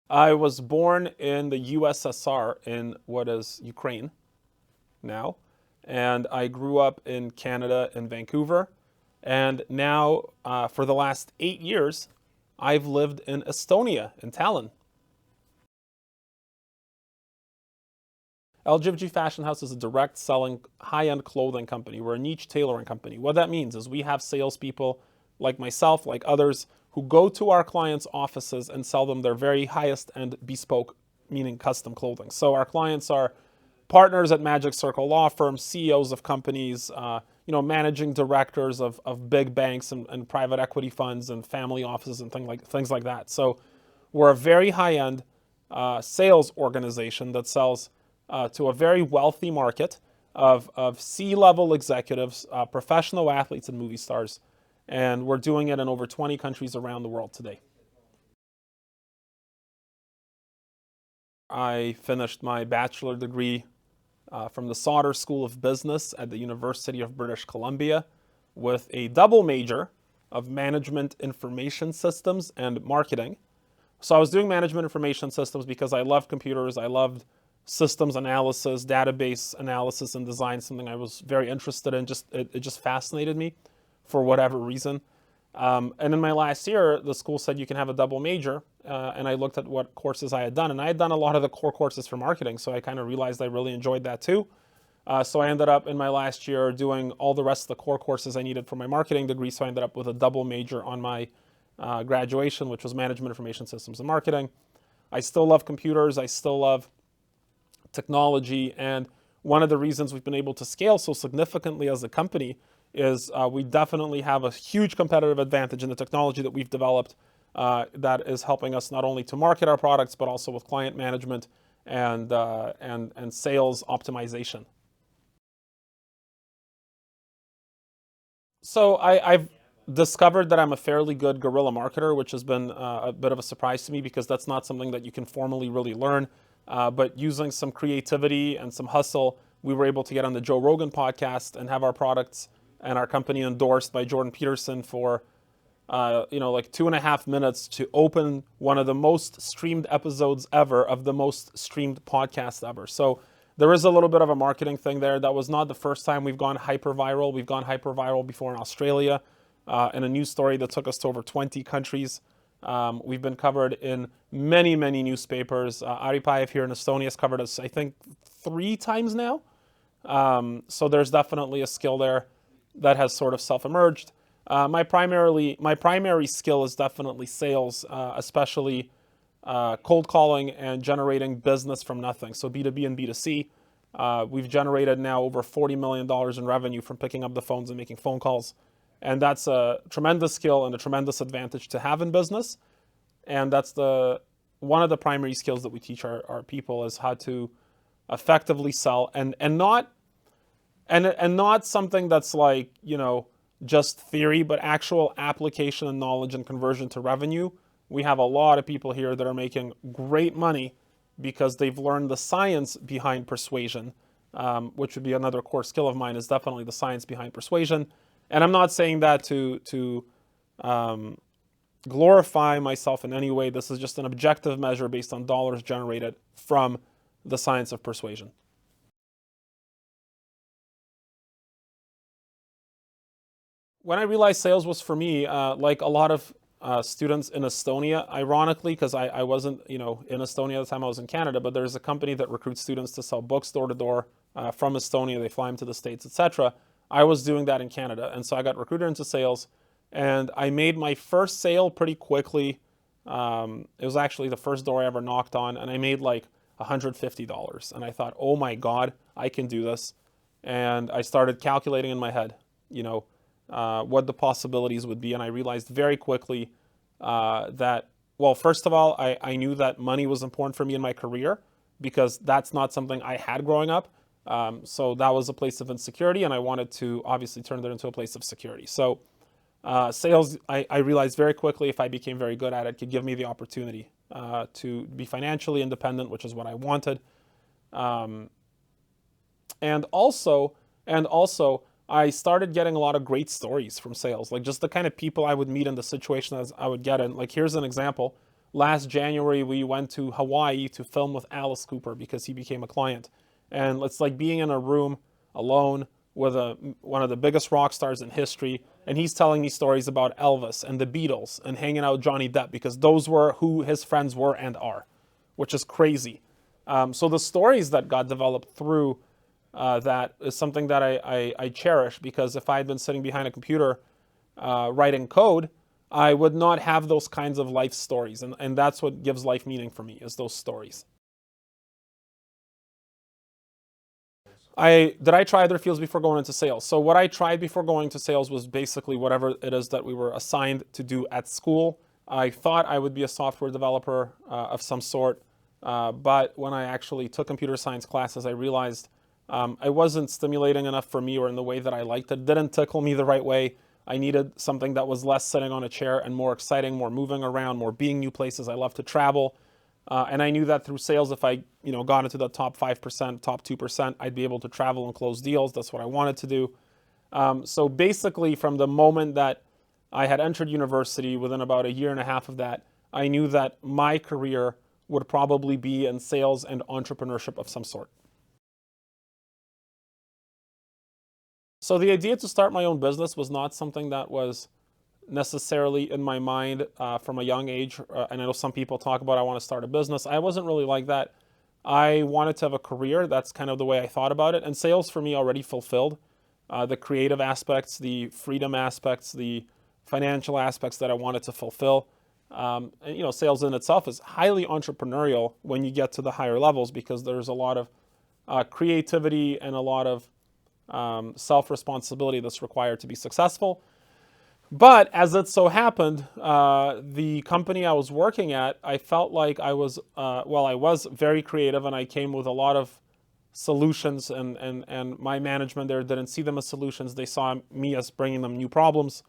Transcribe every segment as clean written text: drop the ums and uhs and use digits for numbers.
I was born in the USSR in what is Ukraine now, and I grew up in Canada in Vancouver, and now for the last 8 years, I've lived in Estonia in Tallinn. LGFG Fashion House is a direct selling high-end clothing company. We're a niche tailoring company. What that means is we have salespeople like myself, like others, who go to our clients' offices and sell them their very highest end bespoke, meaning custom clothing. So our clients are partners at Magic Circle law firms, CEOs of companies, managing directors of big banks and private equity funds and family offices and things like that. So we're a very high-end sales organization that sells to a very wealthy market of C-level executives, professional athletes, and movie stars. And we're doing it in over 20 countries around the world today. I finished my bachelor degree from the Sauder School of Business at the University of British Columbia with a double major of Management Information Systems and Marketing. So I was doing Management Information Systems because I loved computers, I loved systems analysis, database analysis and design, something I was very interested in. It just fascinated me for whatever reason. And in my last year, the school said you can have a double major, and I looked at what courses I had done, and I had done a lot of the core courses for marketing, so I kind of realized I really enjoyed that too. So I ended up in my last year doing all the rest of the core courses I needed for my marketing degree, so I ended up with a double major on my graduation, which was Management Information Systems and Marketing. I still love computers, I still love technology, and one of the reasons we've been able to scale so significantly as a company is we definitely have a huge competitive advantage in the technology that we've developed that is helping us not only to market our products, but also with client management and sales optimization. So I've discovered that I'm a fairly good guerrilla marketer, which has been a bit of a surprise to me because that's not something that you can formally really learn. But using some creativity and some hustle, we were able to get on the Joe Rogan podcast and have our products and our company endorsed by Jordan Peterson for, like 2.5 minutes to open one of the most streamed episodes ever of the most streamed podcast ever. So there is a little bit of a marketing thing there. That was not the first time we've gone hyper viral. We've gone hyper viral before in Australia in a news story that took us to over 20 countries. We've been covered in many, many newspapers. Aripayev here in Estonia has covered us, I think, 3 times now. So there's definitely a skill there that has sort of self-emerged. My primary skill is definitely sales, especially cold calling and generating business from nothing. So B2B and B2C. We've generated now over $40 million in revenue from picking up the phones and making phone calls. And that's a tremendous skill and a tremendous advantage to have in business. And that's one of the primary skills that we teach our people is how to effectively sell and not something that's like, just theory, but actual application and knowledge and conversion to revenue. We have a lot of people here that are making great money because they've learned the science behind persuasion, which would be another core skill of mine, is definitely the science behind persuasion. And I'm not saying that to glorify myself in any way. This is just an objective measure based on dollars generated from the science of persuasion. When I realized sales was for me, like a lot of students in Estonia, ironically, because I wasn't, in Estonia at the time, I was in Canada, but there's a company that recruits students to sell books door to door from Estonia. They fly them to the States, etc. I was doing that in Canada, and so I got recruited into sales, and I made my first sale pretty quickly. It was actually the first door I ever knocked on, and I made like $150, and I thought, oh my God, I can do this. And I started calculating in my head, what the possibilities would be, and I realized very quickly that, well, first of all, I knew that money was important for me in my career because that's not something I had growing up. So that was a place of insecurity, and I wanted to obviously turn that into a place of security. So sales, I realized very quickly, if I became very good at it, could give me the opportunity to be financially independent, which is what I wanted. And also, I started getting a lot of great stories from sales, like just the kind of people I would meet and the situations I would get in. Like, here's an example. last January, we went to Hawaii to film with Alice Cooper because he became a client. And it's like being in a room alone with one of the biggest rock stars in history. And he's telling me stories about Elvis and the Beatles and hanging out with Johnny Depp because those were who his friends were and are, which is crazy. So the stories that got developed through that is something that I cherish, because if I had been sitting behind a computer writing code, I would not have those kinds of life stories. And that's what gives life meaning for me, is those stories. Did I try other fields before going into sales? So what I tried before going to sales was basically whatever it is that we were assigned to do at school. I thought I would be a software developer of some sort, but when I actually took computer science classes, I realized it wasn't stimulating enough for me or in the way that I liked it. It didn't tickle me the right way. I needed something that was less sitting on a chair and more exciting, more moving around, more being new places. I love to travel. And I knew that through sales, if I got into the top 5%, top 2%, I'd be able to travel and close deals. That's what I wanted to do. So basically, from the moment that I had entered university, within about a year and a half of that, I knew that my career would probably be in sales and entrepreneurship of some sort. So the idea to start my own business was not something that was necessarily in my mind from a young age. And I know some people talk about, I want to start a business. I wasn't really like that. I wanted to have a career. That's kind of the way I thought about it. And sales for me already fulfilled the creative aspects, the freedom aspects, the financial aspects that I wanted to fulfill. And, sales in itself is highly entrepreneurial when you get to the higher levels, because there's a lot of creativity and a lot of self-responsibility that's required to be successful. But as it so happened, the company I was working at, I felt like I was very creative, and I came with a lot of solutions, and my management there didn't see them as solutions. They saw me as bringing them new problems.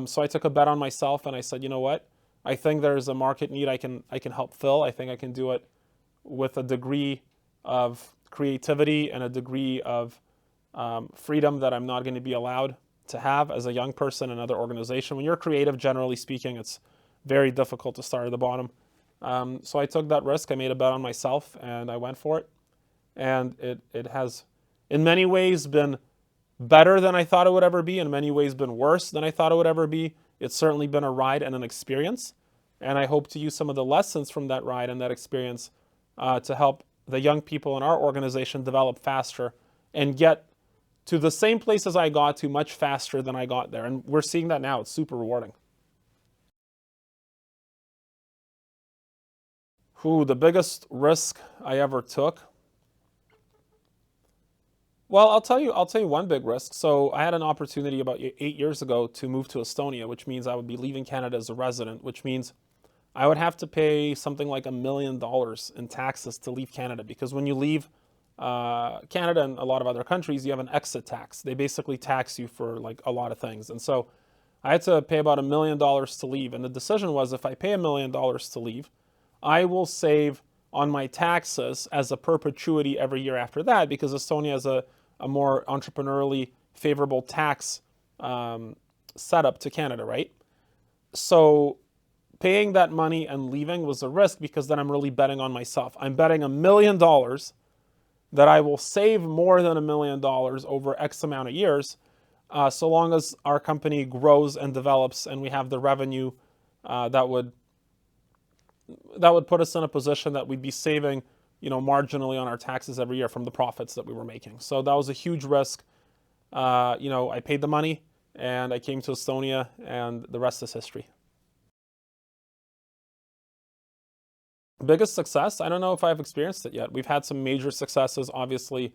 So I took a bet on myself, and I said, you know what? I think there's a market need I can help fill. I think I can do it with a degree of creativity and a degree of freedom that I'm not going to be allowed to have as a young person in another organization. When you're creative, generally speaking, it's very difficult to start at the bottom. So I took that risk. I made a bet on myself, and I went for it. And it has, in many ways, been better than I thought it would ever be. In many ways, been worse than I thought it would ever be. It's certainly been a ride and an experience. And I hope to use some of the lessons from that ride and that experience to help the young people in our organization develop faster and get to the same places I got to much faster than I got there. And we're seeing that now. It's super rewarding. The biggest risk I ever took. Well, I'll tell you one big risk. So I had an opportunity about 8 years ago to move to Estonia, which means I would be leaving Canada as a resident, which means I would have to pay something like $1 million in taxes to leave Canada, because when you leave Canada and a lot of other countries, you have an exit tax. They basically tax you for like a lot of things. And so I had to pay about $1 million to leave. And the decision was, if I pay $1 million to leave, I will save on my taxes as a perpetuity every year after that, because Estonia has a more entrepreneurially favorable tax setup to Canada, right? So paying that money and leaving was a risk, because then I'm really betting on myself. I'm betting $1 million that I will save more than $1 million over X amount of years, so long as our company grows and develops and we have the revenue that would put us in a position that we'd be saving, marginally on our taxes every year from the profits that we were making. So that was a huge risk. I paid the money and I came to Estonia, and the rest is history. Biggest success? I don't know if I've experienced it yet. We've had some major successes, obviously.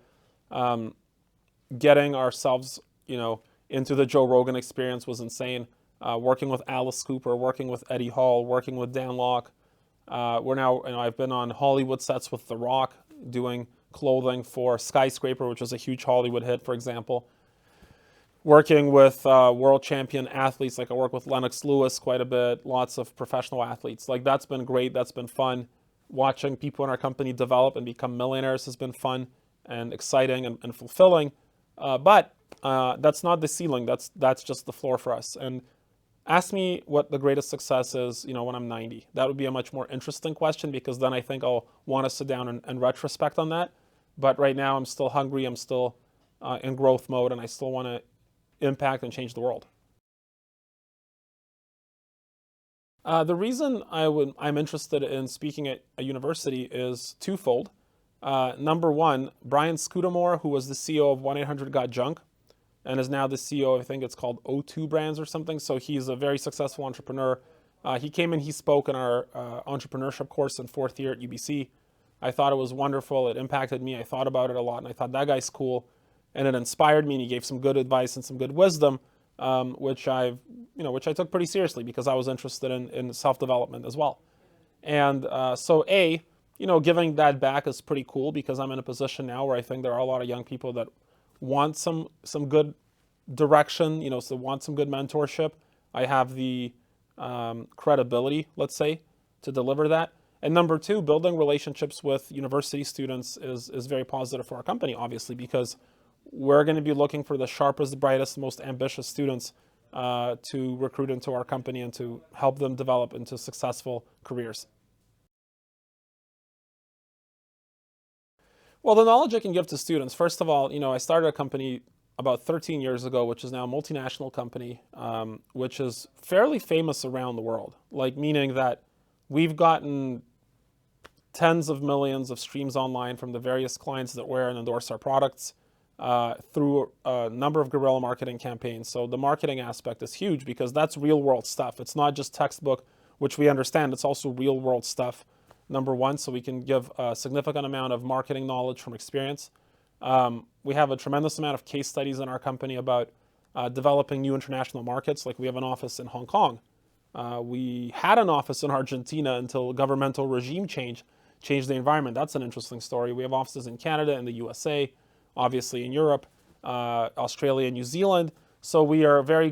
Getting ourselves, into the Joe Rogan Experience was insane. Working with Alice Cooper, working with Eddie Hall, working with Dan Lok. We're now, I've been on Hollywood sets with The Rock, doing clothing for Skyscraper, which was a huge Hollywood hit, for example. Working with world champion athletes, like I work with Lennox Lewis quite a bit, lots of professional athletes. Like, that's been great, that's been fun. Watching people in our company develop and become millionaires has been fun and exciting and fulfilling. But that's not the ceiling, that's just the floor for us. And Ask me what the greatest success is, when I'm 90. That would be a much more interesting question, because then I think I'll want to sit down and retrospect on that. But right now I'm still hungry, I'm still in growth mode, and I still want to impact and change the world. The reason I'm interested in speaking at a university is twofold. Number one, Brian Scudamore, who was the CEO of 1-800-GOT-JUNK and is now the CEO, I think it's called O2 Brands or something. So he's a very successful entrepreneur. He came and he spoke in our entrepreneurship course in fourth year at UBC. I thought it was wonderful. It impacted me. I thought about it a lot, and I thought that guy's cool. And it inspired me, and he gave some good advice and some good wisdom, which I took pretty seriously, because I was interested in self-development as well. And giving that back is pretty cool, because I'm in a position now where I think there are a lot of young people that want some good direction, so want some good mentorship. I have the credibility, let's say, to deliver that. And number two, building relationships with university students is very positive for our company, obviously, because we're going to be looking for the sharpest, brightest, most ambitious students to recruit into our company and to help them develop into successful careers. Well, the knowledge I can give to students, first of all, I started a company about 13 years ago, which is now a multinational company, which is fairly famous around the world, meaning that we've gotten tens of millions of streams online from the various clients that wear and endorse our products through a number of guerrilla marketing campaigns. So the marketing aspect is huge, because that's real world stuff. It's not just textbook, which we understand. It's also real world stuff, number one, so we can give a significant amount of marketing knowledge from experience. We have a tremendous amount of case studies in our company about developing new international markets. Like, we have an office in Hong Kong. We had an office in Argentina until governmental regime changed the environment. That's an interesting story. We have offices in Canada and the USA, obviously in Europe, Australia, New Zealand. So we're very,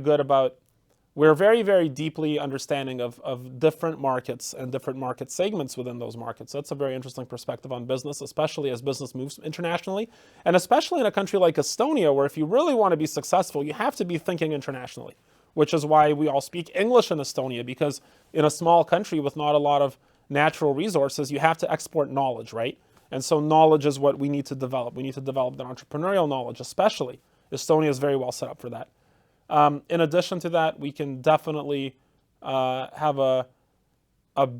very deeply understanding of different markets and different market segments within those markets. That's a very interesting perspective on business, especially as business moves internationally, and especially in a country like Estonia, where if you really want to be successful, you have to be thinking internationally, which is why we all speak English in Estonia, because in a small country with not a lot of natural resources, you have to export knowledge, right? And so knowledge is what we need to develop. We need to develop the entrepreneurial knowledge, especially. Estonia is very well set up for that. In addition to that, we can definitely have a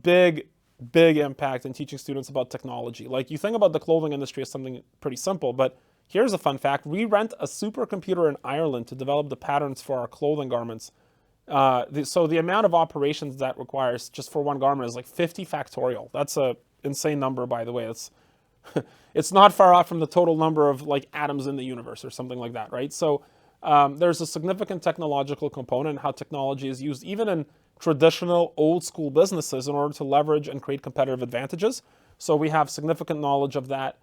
big impact in teaching students about technology. Like, you think about the clothing industry as something pretty simple, but here's a fun fact. We rent a supercomputer in Ireland to develop the patterns for our clothing garments. So the amount of operations that requires just for one garment is like 50 factorial. That's an insane number, by the way. It's not far off from the total number of atoms in the universe or something like that, right? So there's a significant technological component, how technology is used even in traditional old school businesses in order to leverage and create competitive advantages. So we have significant knowledge of that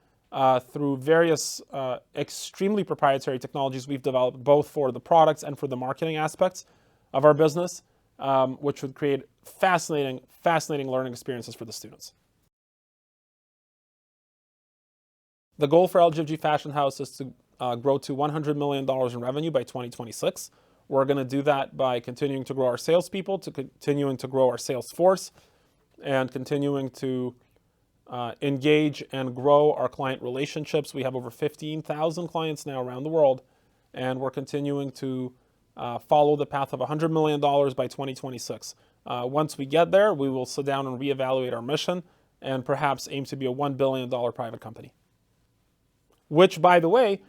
through various extremely proprietary technologies we've developed, both for the products and for the marketing aspects of our business, which would create fascinating learning experiences for the students. The goal for LGFG Fashion House is to grow to $100 million in revenue by 2026. We're going to do that by continuing to grow our salespeople, continuing to grow our sales force, and continuing to engage and grow our client relationships. We have over 15,000 clients now around the world, and we're continuing to follow the path of $100 million by 2026. Once we get there, we will sit down and reevaluate our mission and perhaps aim to be a $1 billion private company. Which, by the way,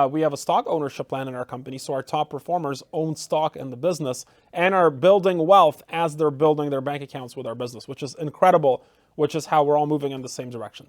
we have a stock ownership plan in our company, so our top performers own stock in the business and are building wealth as they're building their bank accounts with our business, which is incredible, which is how we're all moving in the same direction.